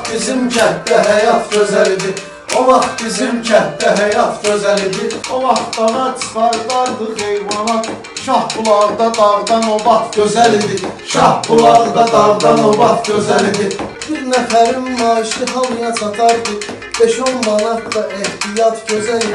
vaxt bizim kənddə həyat gözəl idi. O vaxt bizim kənddə həyat gözəl idi. O vaxt dana çıxardardıq heyvanat, Şahbulaqda dağdan obat gözəl idi. Şahbulaqda dağdan obat gözəl idi. Bir nəfərin maaşı hamıya çatardı, 5-10 manat da ehtiyat gözəl idi.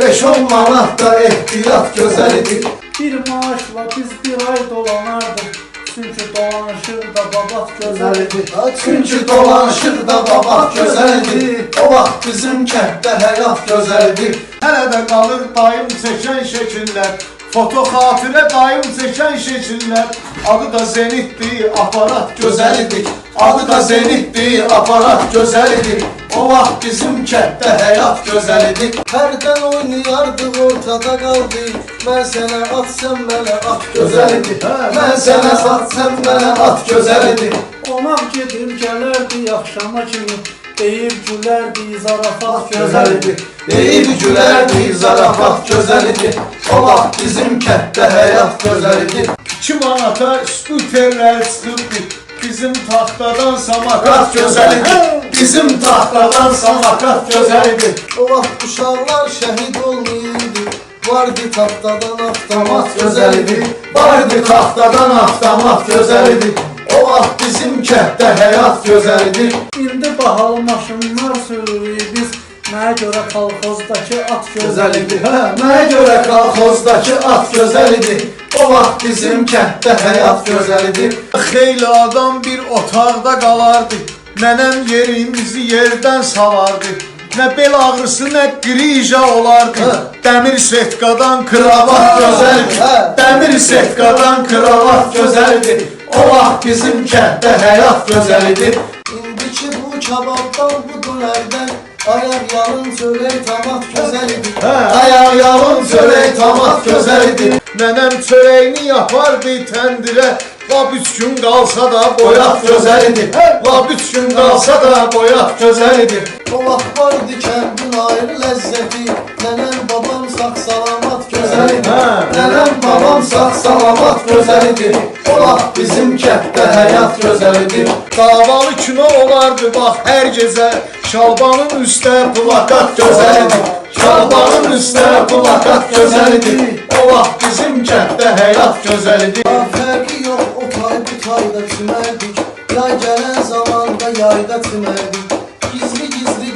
5-10 manat da ehtiyat gözəl idi. Bir maaşla biz bir ay dolanardıq, çünki dolanışır da babat gözəl idi. Çünki dolanışır da babat gözəl idi. O vaxt bizim kənddə həyat gözəl idi. Hələ də qalır dayım çəkən şəkillər, foto xatirə dayım çəkən şəkillər. Adı da Zenitdir, aparat gözəl idi. Adı da Zenitdir, aparat gözəl idi. O vaxt bizim kənddə həyat gözəl idi. Hərdən oynayardıq, ortada qaldı. Mən sənə at, sən mənə at gözəl idi. Mən sənə at, sən mənə at gözəl idi. Qonaq gedib gələrdi axşama kimi, deyib gülərdi zarafat gözəl idi. Deyib gülərdi zarafat gözəl idi. O vaxt bizim kənddə həyat gözəl idi. 2 manata skuterlər çıxıbdı, bizim taxtadan samakat gözəl idi. Bizim taxtadan samakat gözəl idi. O vaxt uşaqlar şəhid olmayırdı, vardı taxtadan avtomat gözəl idi. Vardı taxtadan avtomat gözəl idi. O vaxt bizim kənddə həyat gözəl idi. İndi bahalı maşınlar sürürük biz, mənə görə kolxozdakı at gözəl idi. Mənə görə kolxozdakı at gözəl idi. O vaxt bizim kənddə həyat gözəl idi. Xeyli adam bir otaqda qalardı, nənəm yerimizi yerdən salardı. Nə bel ağrısı, nə qrija olardı. Dəmir setkadan kravat gözəl idi. Dəmir setkadan kravat gözəl idi. O vaxt bizim kənddə həyat gözəl idi. İndiki bu kababdan, bu dönərdən, ayaq yalın çörək tamat gözəl idi. Ayaq yalın çörək tamat gözəl idi. Nənəm çörəyini yapardı təndirə, lap 3 gün qalsa da boyaq gözəl idi. Lap 3 gün qalsa da boyaq gözəl idi. O vaxt vardı kəndin ayrı ləzzəti, nənəm babam sağ salamat gözəl idi. Nənəm babam sağ salamat gözəl idi. O vaxt bizim kənddə həyat gözəl idi. Davalı kino olardı bax hər gecə, şalbanın üstə plakat gözəl idi. Şalbanın üstə plakat gözəl idi. O vaxt bizim kənddə həyat gözəl idi. Fərqi yox, o tay bu tayda çimərdik, yay gələn zamanda yayda çimərdik. Gizli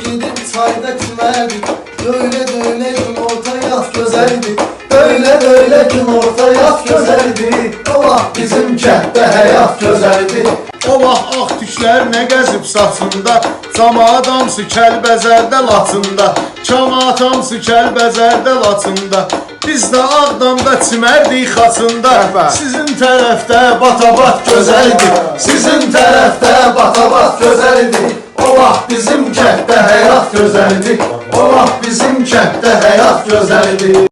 gedib çayda çimərdik, döylə gün orta yaz gözəl idi. Döylə gün orta yaz gözəl idi. O vaxt bizim kənddə həyat gözəl idi. O vaxt ağ tüklər nə gəzib saçında, camaat hamısı Kəlbəzərdə Laçında. Camaat hamısı Kəlbəzərdə Laçında. Biz də Ağdamda çimərdik xaçında. Sizin tərəfdə batabat gözəl idi. Sizin tərəfdə batabat gözəl idi. O vaxt bizim kənddə həyat gözəl idi. O vaxt bizim kənddə həyat gözəl idi.